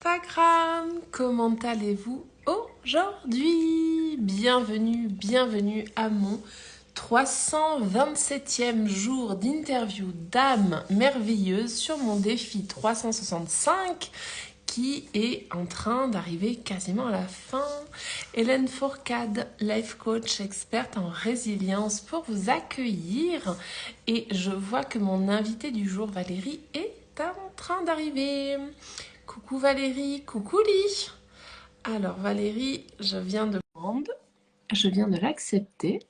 Instagram, comment allez-vous aujourd'hui? Bienvenue à mon 327e jour d'interview d'âme merveilleuse sur mon défi 365 qui est en train d'arriver quasiment à la fin. Hélène Fourcade, life coach experte en résilience pour vous accueillir. Et je vois que mon invité du jour, Valérie, est en train d'arriver. Coucou Valérie, coucou Lee. Alors Valérie, je viens de l'accepter.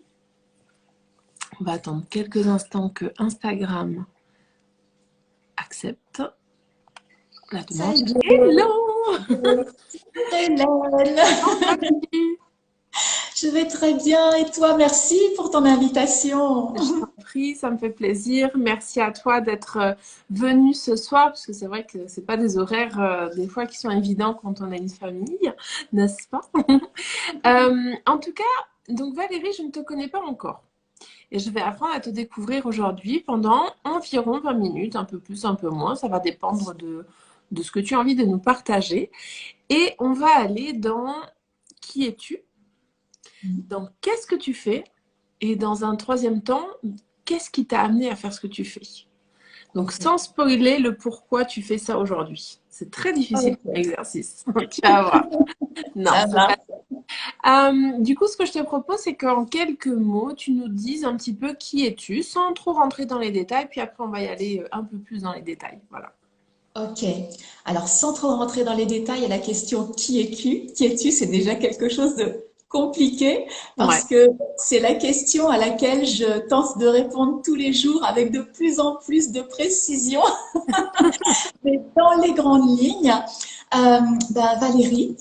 On va attendre quelques instants que Instagram accepte la demande. Hello Hélène, je vais très bien et toi, merci pour ton invitation. Je t'en prie, ça me fait plaisir. Merci à toi d'être venue ce soir, parce que c'est vrai que c'est pas des horaires des fois qui sont évidents quand on a une famille, n'est-ce pas? En tout cas, donc Valérie, je ne te connais pas encore. Et je vais apprendre à te découvrir aujourd'hui pendant environ 20 minutes, un peu plus, un peu moins. Ça va dépendre de ce que tu as envie de nous partager. Et on va aller dans qui es-tu? Dans qu'est-ce que tu fais? Et dans un troisième temps, qu'est-ce qui t'a amené à faire ce que tu fais? Donc, sans spoiler le pourquoi tu fais ça aujourd'hui. C'est très difficile comme exercice. Tu vas voir. Non, Ça c'est va. pas. Du coup, ce que je te propose, c'est qu'en quelques mots, tu nous dises un petit peu qui es-tu, sans trop rentrer dans les détails, puis après, on va y aller un peu plus dans les détails. Voilà. Ok. Alors, sans trop rentrer dans les détails, à la question qui es-tu? Qui es-tu? C'est déjà quelque chose de compliqué Ouais. parce que c'est la question à laquelle je tente de répondre tous les jours avec de plus en plus de précision. Mais dans les grandes lignes, Valérie,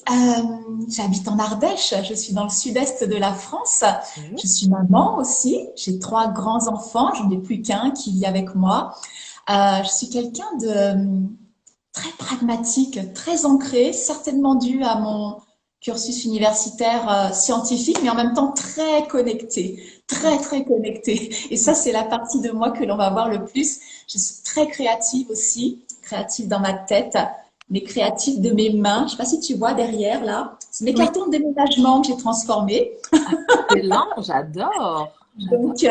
j'habite en Ardèche, je suis dans le sud-est de la France. Je suis maman aussi, j'ai trois grands-enfants, j'en ai plus qu'un qui vit avec moi. Je suis quelqu'un de très pragmatique, très ancré, certainement dû à mon cursus universitaire scientifique, mais en même temps très connecté, très connecté. Et ça, c'est la partie de moi que l'on va voir le plus. Je suis très créative aussi, créative dans ma tête, mais créative de mes mains. Je sais pas si tu vois derrière là, c'est mes Oui. cartons de déménagement que j'ai transformés. Excellent, j'adore. J'adore. Donc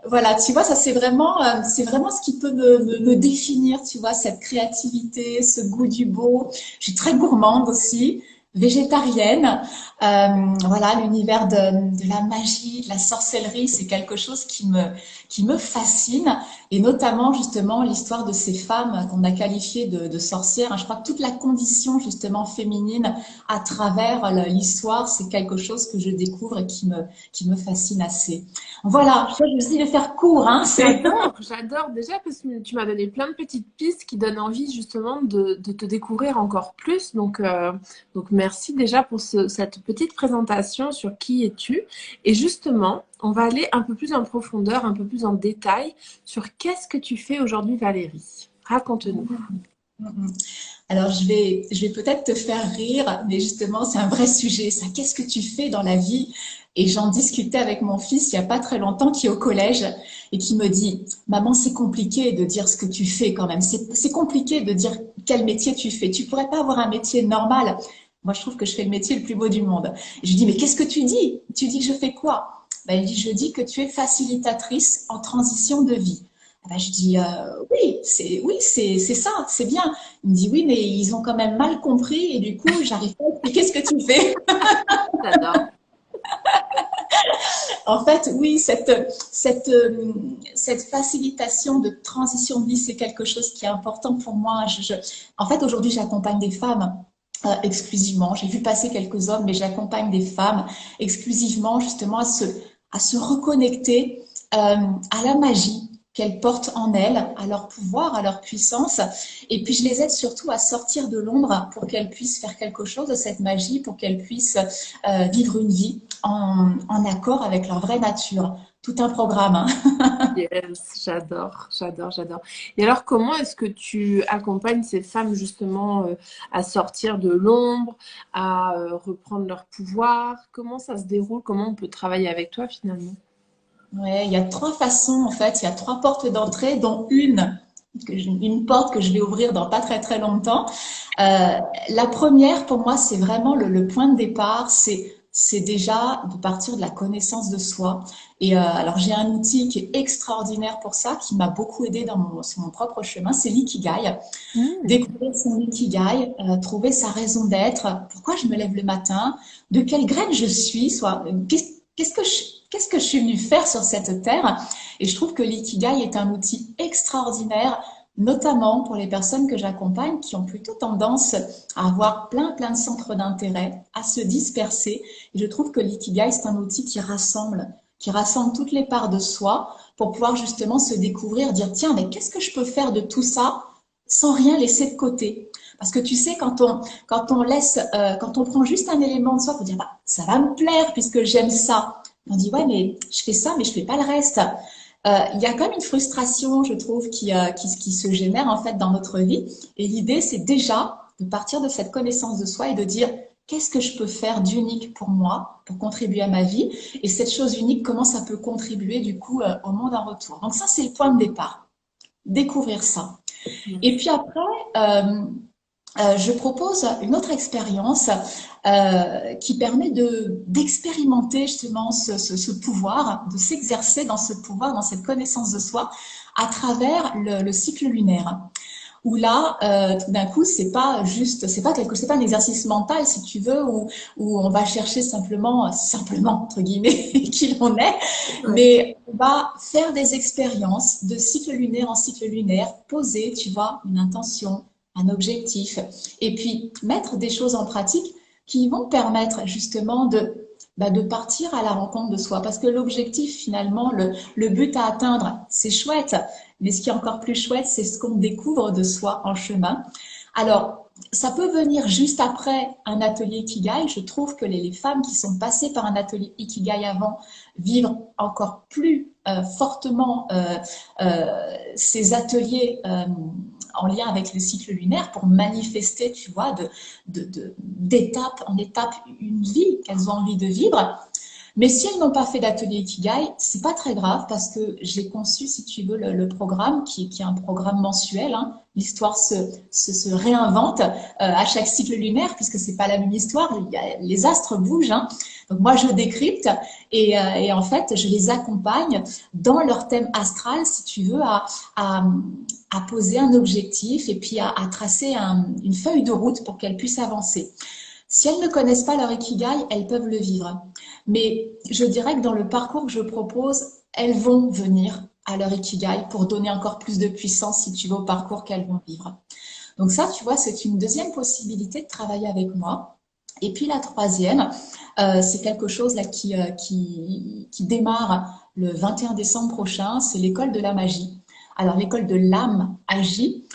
voilà, tu vois, ça c'est vraiment ce qui peut me définir, tu vois, cette créativité, ce goût du beau. Je suis très gourmande aussi, végétarienne. Voilà, l'univers de la magie, de la sorcellerie, c'est quelque chose qui me fascine. Et notamment justement l'histoire de ces femmes qu'on a qualifiées de sorcières. Je crois que toute la condition justement féminine à travers l'histoire, c'est quelque chose que je découvre et qui me fascine assez. Voilà, je vais essayer de faire court, hein, c'est J'adore déjà parce que tu m'as donné plein de petites pistes qui donnent envie justement de te découvrir encore plus. Donc merci déjà pour cette petite présentation sur qui es-tu. Et justement, on va aller un peu plus en profondeur, un peu plus en détail sur qu'est-ce que tu fais aujourd'hui, Valérie. Raconte-nous. Alors, je vais peut-être te faire rire, mais justement, c'est un vrai sujet, ça. Qu'est-ce que tu fais dans la vie? Et j'en discutais avec mon fils il n'y a pas très longtemps, qui est au collège, et qui me dit, Maman, c'est compliqué de dire ce que tu fais quand même. C'est compliqué de dire quel métier tu fais. Tu pourrais pas avoir un métier normal. Moi, je trouve que je fais le métier le plus beau du monde. Et je lui dis, mais qu'est-ce que tu dis? Tu dis que je fais quoi? Ben, il dit, je dis que tu es facilitatrice en transition de vie. Ben, je dis, oui, c'est ça, c'est bien. Il me dit oui, mais ils ont quand même mal compris et du coup, j'arrive pas à expliquer ce que tu fais. J'adore. En fait, oui, cette facilitation de transition de vie, c'est quelque chose qui est important pour moi. En fait, aujourd'hui, j'accompagne des femmes exclusivement. J'ai vu passer quelques hommes, mais j'accompagne des femmes exclusivement justement à se reconnecter à la magie qu'elles portent en elles, à leur pouvoir, à leur puissance. Et puis je les aide surtout à sortir de l'ombre pour qu'elles puissent faire quelque chose de cette magie, pour qu'elles puissent vivre une vie en accord avec leur vraie nature. Tout un programme, hein. Yes, j'adore. Et alors, comment est-ce que tu accompagnes ces femmes justement à sortir de l'ombre, à reprendre leur pouvoir? Comment ça se déroule? Comment on peut travailler avec toi finalement? Ouais, il y a trois façons en fait, il y a trois portes d'entrée, dont une une porte que je vais ouvrir dans pas très très longtemps. La première, pour moi, c'est vraiment le point de départ, c'est déjà de partir de la connaissance de soi. Et alors, j'ai un outil qui est extraordinaire pour ça, qui m'a beaucoup aidé sur mon propre chemin, c'est l'ikigai. Mm. Découvrir son ikigai, trouver sa raison d'être, pourquoi je me lève le matin, de quelle graine je suis, soit qu'est-ce que je suis venue faire sur cette terre. Et je trouve que l'ikigai est un outil extraordinaire, notamment pour les personnes que j'accompagne qui ont plutôt tendance à avoir plein de centres d'intérêt, à se disperser. Et je trouve que l'ikigai, c'est un outil qui rassemble toutes les parts de soi pour pouvoir justement se découvrir, dire tiens, mais qu'est-ce que je peux faire de tout ça sans rien laisser de côté. Parce que tu sais, quand on prend juste un élément de soi pour dire, bah, ça va me plaire puisque j'aime ça. On dit, ouais, mais je fais ça, mais je fais pas le reste. Il y a quand même une frustration, je trouve, qui se génère en fait dans notre vie. Et l'idée, c'est déjà de partir de cette connaissance de soi et de dire, qu'est-ce que je peux faire d'unique pour moi, pour contribuer à ma vie? Et cette chose unique, comment ça peut contribuer du coup au monde en retour? Donc ça, c'est le point de départ. Découvrir ça. Et puis après, euh, je propose une autre expérience qui permet d'expérimenter justement ce pouvoir, de s'exercer dans ce pouvoir, dans cette connaissance de soi, à travers le cycle lunaire. Où là, tout d'un coup, c'est pas un exercice mental, si tu veux, où on va chercher simplement entre guillemets qui l'on est, Ouais. mais on va faire des expériences de cycle lunaire en cycle lunaire, poser, tu vois, une intention, un objectif, et puis mettre des choses en pratique qui vont permettre justement de partir à la rencontre de soi. Parce que l'objectif, finalement, le but à atteindre, c'est chouette, mais ce qui est encore plus chouette, c'est ce qu'on découvre de soi en chemin. Alors, ça peut venir juste après un atelier Ikigai. Je trouve que les femmes qui sont passées par un atelier Ikigai avant vivent encore plus fortement ces ateliers en lien avec le cycle lunaire pour manifester, tu vois, d'étape en étape une vie qu'elles ont envie de vivre. Mais si elles n'ont pas fait d'atelier Ikigai, c'est pas très grave parce que j'ai conçu, si tu veux, le programme qui est un programme mensuel. Hein. L'histoire se réinvente à chaque cycle lunaire puisque c'est pas la même histoire. Les astres bougent. Hein. Donc moi, je décrypte et en fait, je les accompagne dans leur thème astral, si tu veux, à, à poser un objectif et puis à tracer une feuille de route pour qu'elles puissent avancer. Si elles ne connaissent pas leur ikigai, elles peuvent le vivre. Mais je dirais que dans le parcours que je propose, elles vont venir à leur ikigai pour donner encore plus de puissance, si tu veux, au parcours qu'elles vont vivre. Donc ça, tu vois, c'est une deuxième possibilité de travailler avec moi. Et puis la troisième, c'est quelque chose là qui démarre le 21 décembre prochain, c'est l'école de la magie. Alors l'école de l'âme agit,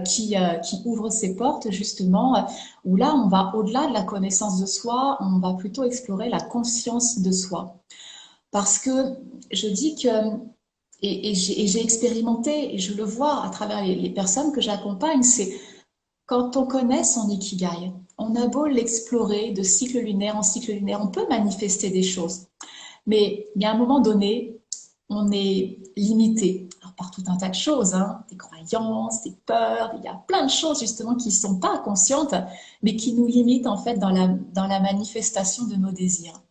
qui ouvre ses portes justement, où là on va au-delà de la connaissance de soi, on va plutôt explorer la conscience de soi. Parce que je dis que, et j'ai expérimenté, et je le vois à travers les personnes que j'accompagne, c'est quand on connaît son ikigai, on a beau l'explorer de cycle lunaire en cycle lunaire, on peut manifester des choses. Mais il y a un moment donné, on est limité. Alors, par tout un tas de choses, hein, des croyances, des peurs, il y a plein de choses justement qui ne sont pas conscientes, mais qui nous limitent en fait dans la manifestation de nos désirs.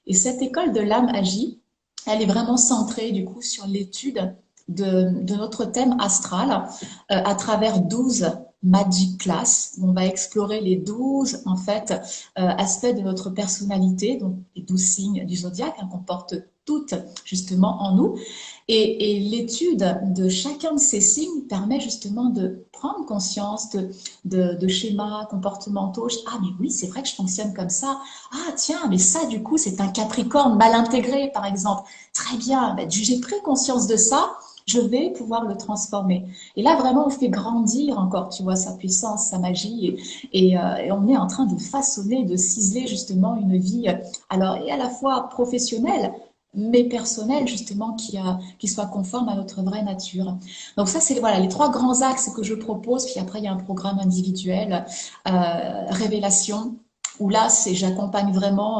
Et cette école de l'âme agit, elle est vraiment centrée du coup sur l'étude de notre thème astral à travers 12 Magic Class, où on va explorer les 12 en fait aspects de notre personnalité, donc les 12 signes du zodiaque hein, qu'on porte toutes justement en nous. Et l'étude de chacun de ces signes permet justement de prendre conscience de schémas comportementaux. Ah mais oui, c'est vrai que je fonctionne comme ça. Ah tiens, mais ça du coup c'est un Capricorne mal intégré par exemple. Très bien, ben, j'ai pris conscience de ça, je vais pouvoir le transformer. Et là vraiment on fait grandir encore, tu vois, sa puissance, sa magie, et on est en train de façonner, de ciseler justement une vie, alors et à la fois professionnelle, mais personnelle justement qui soit conforme à notre vraie nature. Donc ça c'est voilà les trois grands axes que je propose. Puis après il y a un programme individuel, révélation où là, j'accompagne vraiment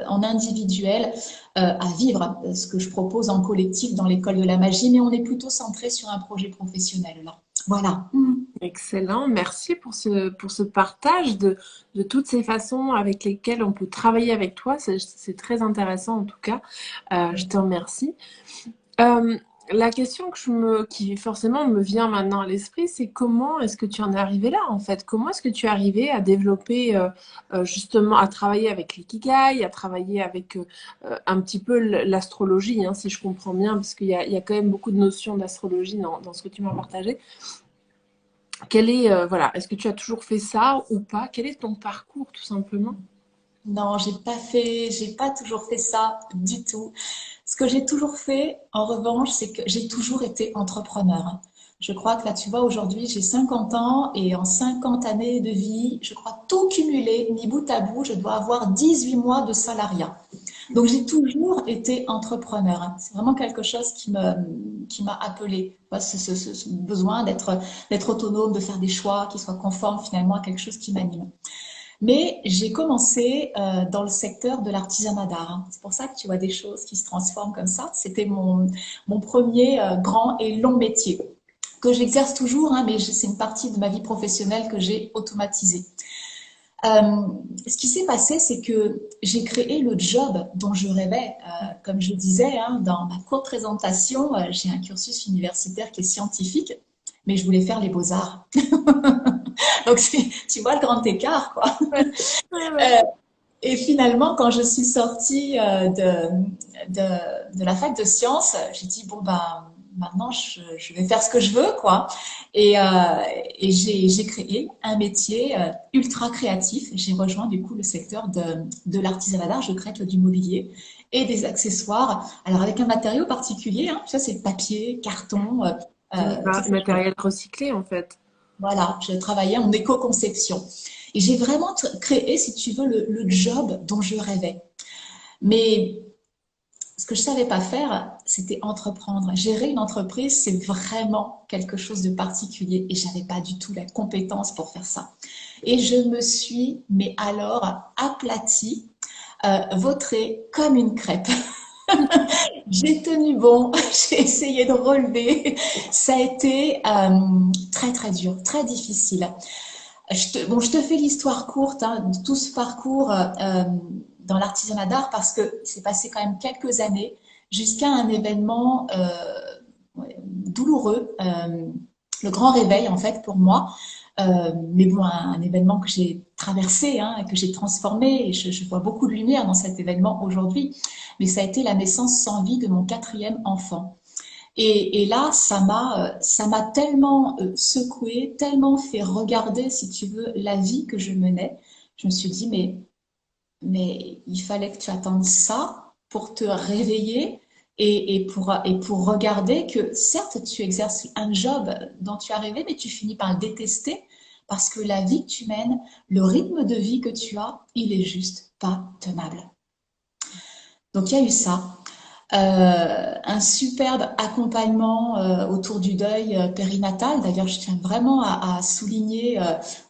en individuel à vivre ce que je propose en collectif dans l'école de la magie, mais on est plutôt centré sur un projet professionnel là. Voilà. Excellent, merci pour ce partage de toutes ces façons avec lesquelles on peut travailler avec toi. C'est très intéressant en tout cas. Je te remercie. Euh, la question qui forcément me vient maintenant à l'esprit, c'est comment est-ce que tu en es arrivé là en fait? Comment est-ce que tu es arrivé à développer justement, à travailler avec l'ikigai, à travailler avec un petit peu l'astrologie, hein, si je comprends bien, parce il y a quand même beaucoup de notions d'astrologie dans ce que tu m'as partagé. Voilà, est-ce que tu as toujours fait ça ou pas? Quel est ton parcours tout simplement? Non, j'ai pas toujours fait ça du tout. Ce que j'ai toujours fait, en revanche, c'est que j'ai toujours été entrepreneur. Je crois que là, tu vois, aujourd'hui, j'ai 50 ans et en 50 années de vie, je crois tout cumulé, mis bout à bout, je dois avoir 18 mois de salariat. Donc, j'ai toujours été entrepreneur. C'est vraiment quelque chose qui m'a appelé. Ce besoin d'être autonome, de faire des choix qui soient conformes finalement à quelque chose qui m'anime. Mais j'ai commencé dans le secteur de l'artisanat d'art, hein. C'est pour ça que tu vois des choses qui se transforment comme ça. C'était mon premier grand et long métier que j'exerce toujours, hein, mais c'est une partie de ma vie professionnelle que j'ai automatisée. Euh, Ce qui s'est passé, c'est que j'ai créé le job dont je rêvais. Comme je disais hein, dans ma courte présentation, j'ai un cursus universitaire qui est scientifique, mais je voulais faire les beaux-arts. Donc, tu vois le grand écart, quoi. Ouais, ouais, ouais. Euh, Et finalement, quand je suis sortie de la fac de sciences, j'ai dit, bon, ben, maintenant, je vais faire ce que je veux, quoi. Et, euh, et j'ai créé un métier ultra créatif. J'ai rejoint, du coup, le secteur de l'artisanat d'art. Je crée du mobilier et des accessoires. Alors, avec un matériau particulier, hein, ça, c'est papier, carton, tout ça. Matériel recyclé en fait. Voilà, je travaillais en éco-conception. Et j'ai vraiment créé, si tu veux, le job dont je rêvais. Mais ce que je savais pas faire, c'était entreprendre. Gérer une entreprise, c'est vraiment quelque chose de particulier et j'avais pas du tout la compétence pour faire ça. Et je me suis, mais alors, aplatie, vautrée comme une crêpe. J'ai tenu bon, j'ai essayé de relever. Ça a été très très dur, très difficile. Je te fais l'histoire courte hein, de tout ce parcours dans l'artisanat d'art parce que c'est passé quand même quelques années jusqu'à un événement ouais, douloureux, le grand réveil en fait pour moi. Mais bon, un événement que j'ai traversé, hein, que j'ai transformé, et je vois beaucoup de lumière dans cet événement aujourd'hui. Mais ça a été la naissance sans vie de mon quatrième enfant. Et là, ça m'a tellement secoué, tellement fait regarder, si tu veux, la vie que je menais. Je me suis dit, mais il fallait que tu attendes ça pour te réveiller et pour regarder que certes, tu exerces un job dont tu as rêvé, mais tu finis par le détester parce que la vie que tu mènes, le rythme de vie que tu as, il est juste pas tenable. Donc il y a eu ça. Un superbe accompagnement autour du deuil périnatal. D'ailleurs, je tiens vraiment à souligner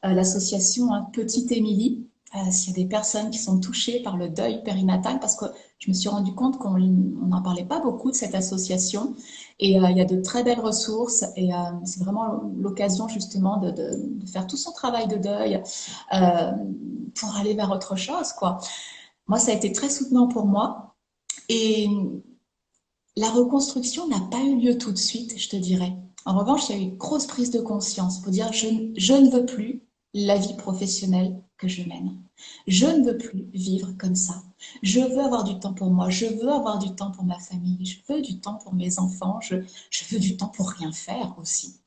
l'association hein, Petite Émilie. S'il y a des personnes qui sont touchées par le deuil périnatal, parce que je me suis rendu compte qu'on n'en parlait pas beaucoup de cette association. Et il y a de très belles ressources. Et c'est vraiment l'occasion justement de faire tout son travail de deuil euh, pour aller vers autre chose, quoi. Moi, ça a été très soutenant pour moi. Et la reconstruction n'a pas eu lieu tout de suite, je te dirais. En revanche, il y a eu une grosse prise de conscience pour dire je ne veux plus la vie professionnelle que je mène. Je ne veux plus vivre comme ça. Je veux avoir du temps pour moi. Je veux avoir du temps pour ma famille. Je veux du temps pour mes enfants. Je veux du temps pour rien faire aussi.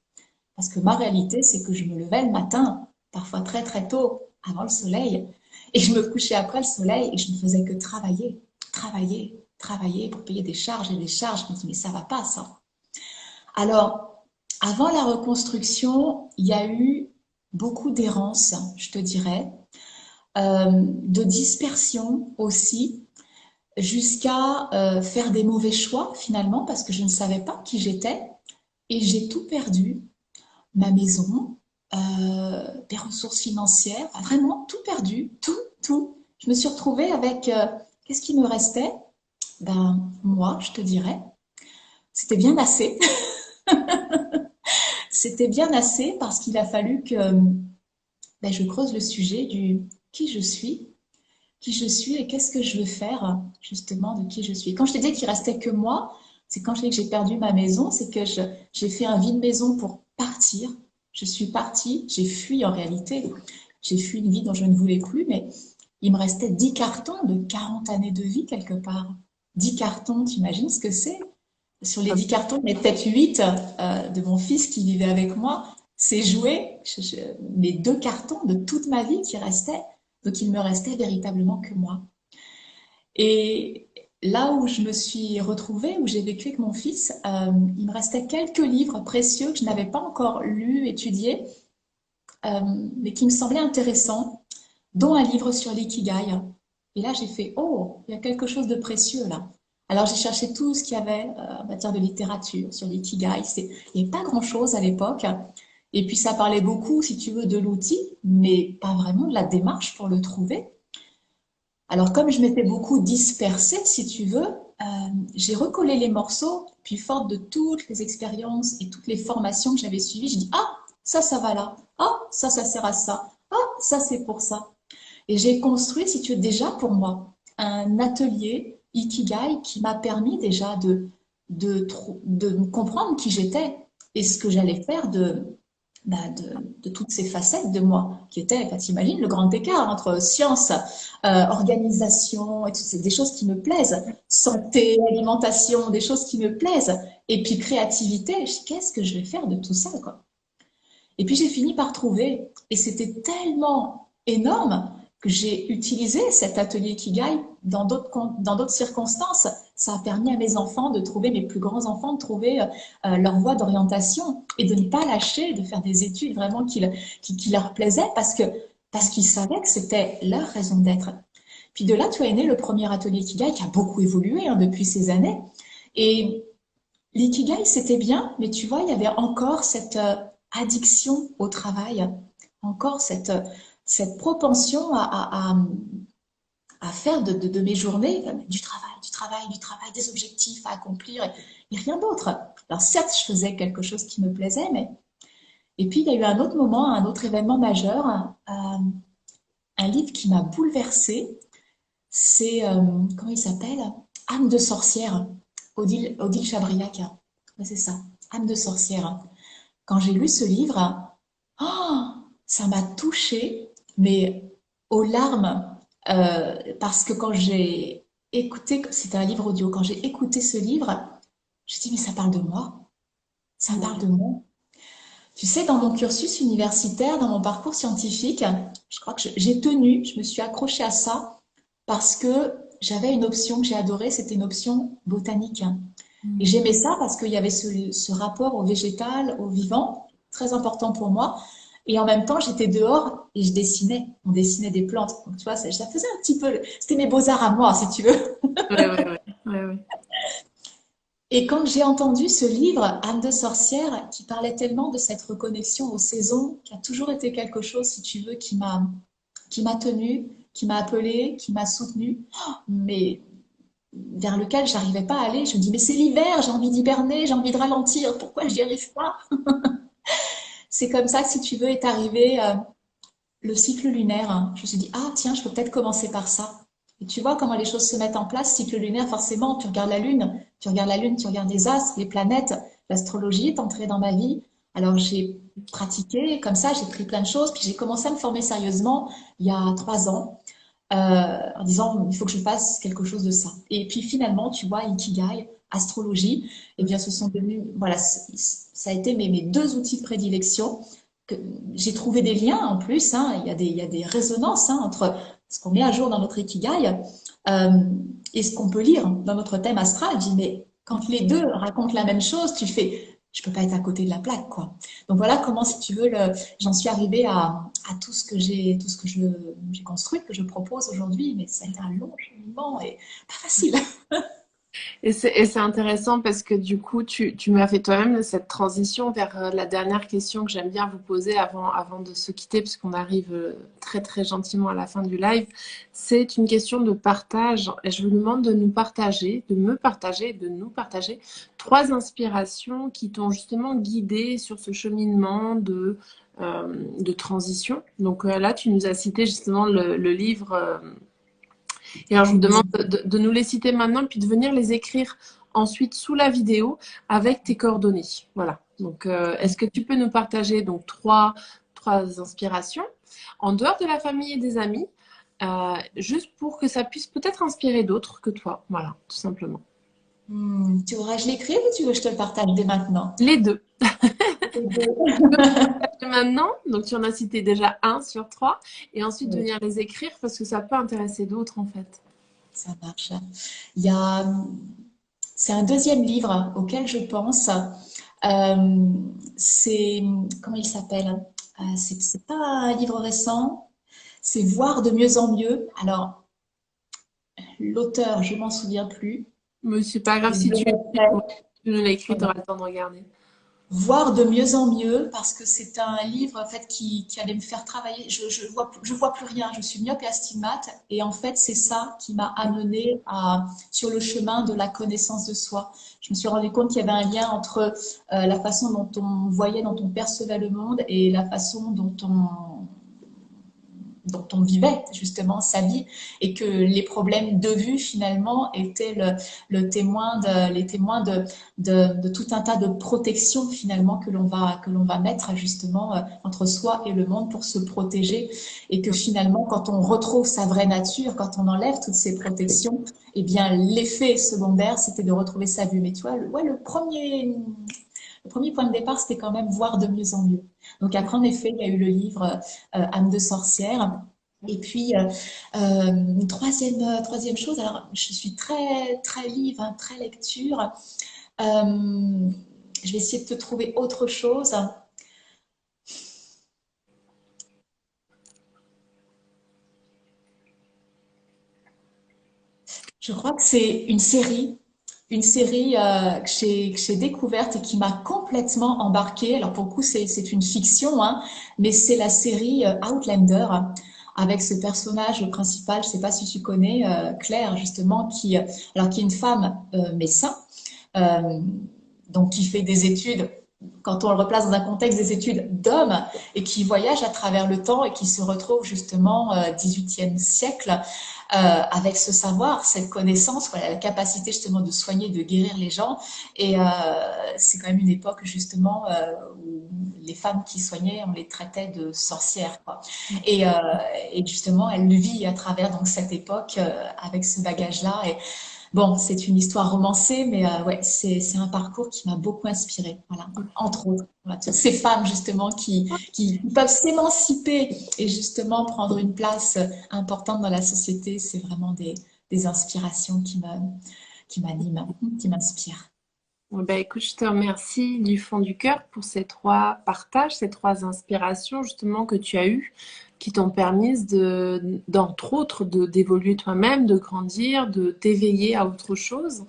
Parce que ma réalité, c'est que je me levais le matin, parfois très très tôt, avant le soleil, et je me couchais après le soleil et je ne faisais que travailler, travailler, travailler pour payer des charges et des charges. Je me dis, mais ça va pas, ça. Alors, avant la reconstruction, il y a eu beaucoup d'errance, je te dirais, de dispersion aussi, jusqu'à faire des mauvais choix finalement, parce que je ne savais pas qui j'étais et j'ai tout perdu ma maison, des ressources financières, enfin, vraiment tout perdu, tout, tout. Je me suis retrouvée avec, qu'est-ce qui me restait? Ben, moi, je te dirais, c'était bien assez. C'était bien assez parce qu'il a fallu que ben, je creuse le sujet du qui je suis et qu'est-ce que je veux faire justement de qui je suis. Quand je te dis qu'il restait que moi, c'est quand je dis que j'ai perdu ma maison, c'est que j'ai fait un vide maison pour partir. Je suis partie, j'ai fui en réalité. J'ai fui une vie dont je ne voulais plus, mais il me restait 10 cartons de 40 années de vie quelque part. 10 cartons, t'imagines ce que c'est? Sur les 10 cartons, il y en a peut-être 8 de mon fils qui vivait avec moi. C'est joué, mes 2 cartons de toute ma vie qui restaient. Donc il me restait véritablement que moi. Et là où je me suis retrouvée, où j'ai vécu avec mon fils, il me restait quelques livres précieux que je n'avais pas encore lus, étudiés, euh, mais qui me semblaient intéressants, dont un livre sur l'ikigai. Et là, j'ai fait, oh, il y a quelque chose de précieux là. Alors j'ai cherché tout ce qu'il y avait en matière de littérature sur l'ikigai. Il n'y avait pas grand-chose à l'époque. Et puis ça parlait beaucoup, si tu veux, de l'outil, mais pas vraiment de la démarche pour le trouver. Alors comme je m'étais beaucoup dispersée, si tu veux, j'ai recollé les morceaux, puis forte de toutes les expériences et toutes les formations que j'avais suivies, je dis, ah, ça va là. Ah, ça sert à ça. Ah, ça c'est pour ça. Et j'ai construit, si tu veux, déjà pour moi, un atelier Ikigai qui m'a permis déjà de comprendre qui j'étais et ce que j'allais faire de toutes ces facettes de moi, qui étaient, bah, t'imagines, le grand écart entre science, organisation, et tout, c'est des choses qui me plaisent, santé, alimentation, des choses qui me plaisent, et puis créativité, qu'est-ce que je vais faire de tout ça, quoi? Et puis j'ai fini par trouver, et c'était tellement énorme que j'ai utilisé cet atelier Kigai dans d'autres circonstances. Ça a permis à mes enfants de trouver, mes plus grands enfants, de trouver leur voie d'orientation et de ne pas lâcher, de faire des études vraiment qui leur plaisaient parce qu'ils savaient que c'était leur raison d'être. Puis de là, tu as né le premier atelier Kigai qui a beaucoup évolué hein, depuis ces années. Et l'ikigai, c'était bien, mais tu vois, il y avait encore cette addiction au travail, encore cette propension à faire de mes journées du travail, du travail, du travail, des objectifs à accomplir et rien d'autre. Alors certes, je faisais quelque chose qui me plaisait, mais... Et puis, il y a eu un autre moment, un autre événement majeur, un livre qui m'a bouleversée. C'est, comment il s'appelle? Âme de sorcière, Odile Chabriac. Ouais, c'est ça, Âme de sorcière. Quand j'ai lu ce livre, oh, ça m'a touchée, mais aux larmes, parce que quand j'ai écouté, c'était un livre audio, quand j'ai écouté ce livre, je dit, mais ça parle de moi, ça parle de moi. Tu sais, dans mon cursus universitaire, dans mon parcours scientifique, je crois que j'ai tenu, je me suis accrochée à ça parce que j'avais une option que j'ai adorée, c'était une option botanique. Et j'aimais ça parce qu'il y avait ce rapport au végétal, au vivant, très important pour moi. Et en même temps, j'étais dehors et je dessinais. On dessinait des plantes. Donc, tu vois, ça faisait un petit peu... C'était mes beaux-arts à moi, si tu veux. Ouais, ouais, ouais, ouais, ouais. Et quand j'ai entendu ce livre, Âme de sorcière, qui parlait tellement de cette reconnexion aux saisons, qui a toujours été quelque chose, si tu veux, qui m'a tenue, qui m'a appelée, qui m'a soutenue, mais vers lequel j'arrivais pas à aller. Je me dis, mais c'est l'hiver, j'ai envie d'hiberner, j'ai envie de ralentir, pourquoi j'y arrive pas? C'est comme ça que, si tu veux, est arrivé le cycle lunaire. Hein. Je me suis dit, ah tiens, je peux peut-être commencer par ça. Et tu vois comment les choses se mettent en place. Cycle lunaire, forcément, tu regardes la Lune, tu regardes la Lune, tu regardes les astres, les planètes. L'astrologie est entrée dans ma vie. Alors j'ai pratiqué, comme ça, j'ai pris plein de choses. Puis j'ai commencé à me former sérieusement il y a 3 ans, en disant, il faut que je fasse quelque chose de ça. Et puis finalement, tu vois, Ikigai, astrologie, eh bien, ce sont devenus, voilà, ça a été mes 2 outils de prédilection que j'ai trouvé des liens en plus, hein, il y a des résonances hein, entre ce qu'on met à jour dans notre Ikigai euh, et ce qu'on peut lire dans notre thème astral. Je dis, mais quand les deux racontent la même chose, tu fais, je peux pas être à côté de la plaque, quoi. Donc voilà comment, si tu veux, j'en suis arrivée à tout ce que j'ai construit, que je propose aujourd'hui, mais ça a été un long cheminement et pas facile. Et c'est intéressant parce que du coup, tu m'as fait toi-même cette transition vers la dernière question que j'aime bien vous poser avant de se quitter, puisqu'on arrive très très gentiment à la fin du live. C'est une question de partage. Et je vous demande de nous partager, de me partager, de nous partager trois inspirations qui t'ont justement guidé sur ce cheminement de transition. Donc là, tu nous as cité justement le livre. Et alors, je vous demande de nous les citer maintenant, puis de venir les écrire ensuite sous la vidéo avec tes coordonnées. Voilà. Donc, est-ce que tu peux nous partager donc trois inspirations en dehors de la famille et des amis, juste pour que ça puisse peut-être inspirer d'autres que toi. Voilà, tout simplement. Tu voudrais que je l'écrive ou tu veux que je te le partage dès maintenant? Les deux. Les deux. Maintenant, donc tu en as cité déjà un sur trois, et ensuite Oui, venir les écrire parce que ça peut intéresser d'autres en fait. ça marche. Il y a, c'est un deuxième livre auquel je pense. C'est, comment il s'appelle? C'est pas un livre récent. C'est Voir de mieux en mieux. Alors, l'auteur, je m'en souviens plus. Mais c'est pas grave Je si le ouais, mettrai. tu nous l'as écrit, tu Voilà. auras le temps de regarder. Voir de mieux en mieux parce que c'est un livre en fait qui allait me faire travailler. Je vois plus rien. Je suis myope et astigmate et en fait c'est ça qui m'a amené à sur le chemin de la connaissance de soi. Je me suis rendu compte qu'il y avait un lien entre la façon dont on voyait, dont on percevait le monde et la façon dont on vivait justement sa vie et que les problèmes de vue finalement étaient les témoins de tout un tas de protections finalement que l'on va mettre justement entre soi et le monde pour se protéger et que finalement quand on retrouve sa vraie nature, quand on enlève toutes ces protections, eh bien l'effet secondaire c'était de retrouver sa vue. Mais tu vois, le premier point de départ, c'était quand même voir de mieux en mieux. Donc après, en effet, il y a eu le livre Âme de sorcière. Et puis, troisième chose, alors je suis très livre, hein, très lecture. Je vais essayer de te trouver autre chose. Je crois que c'est une série que j'ai découverte et qui m'a complètement embarquée. Alors pour le coup, c'est une fiction, hein, mais c'est la série Outlander avec ce personnage principal. Je sais pas si tu connais Claire justement, qui est une femme médecin, euh, donc qui fait des études. Quand on le replace dans un contexte des études d'homme et qui voyage à travers le temps et qui se retrouve justement 18e siècle avec ce savoir, cette connaissance, voilà, la capacité justement de soigner, de guérir les gens. Et c'est quand même une époque justement où les femmes qui soignaient, on les traitait de sorcières, quoi. Et, euh, et justement, elle le vit à travers donc cette époque avec ce bagage-là. Et bon, c'est une histoire romancée, mais ouais, c'est un parcours qui m'a beaucoup inspirée. Voilà, entre autres. Voilà, toutes ces femmes justement qui peuvent s'émanciper et justement prendre une place importante dans la société, c'est vraiment des inspirations qui m'animent, qui m'inspirent. Eh ben, écoute, je te remercie du fond du cœur pour ces trois partages, ces trois inspirations justement que tu as eues, qui t'ont permis d'entre autres, d'évoluer toi-même, de grandir, de t'éveiller à autre chose.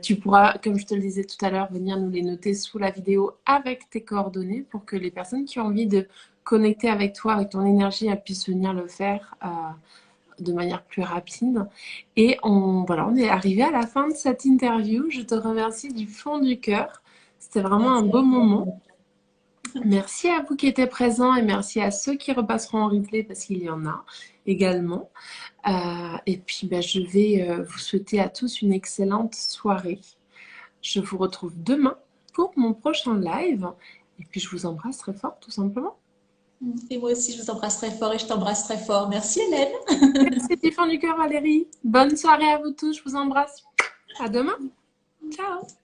Tu pourras, comme je te le disais tout à l'heure, venir nous les noter sous la vidéo avec tes coordonnées pour que les personnes qui ont envie de connecter avec toi, avec ton énergie, elles puissent venir le faire de manière plus rapide. Et voilà, on est arrivé à la fin de cette interview. Je te remercie du fond du cœur. C'était vraiment un Merci à beau moment. toi. Merci à vous qui étiez présents et merci à ceux qui repasseront en replay parce qu'il y en a également. Et puis, ben, je vais vous souhaiter à tous une excellente soirée. Je vous retrouve demain pour mon prochain live. Et puis, je vous embrasse très fort, tout simplement. Et moi aussi, je vous embrasse très fort et je t'embrasse très fort. Merci Hélène. Merci du fond du cœur, Valérie. Bonne soirée à vous tous. Je vous embrasse. À demain. Ciao.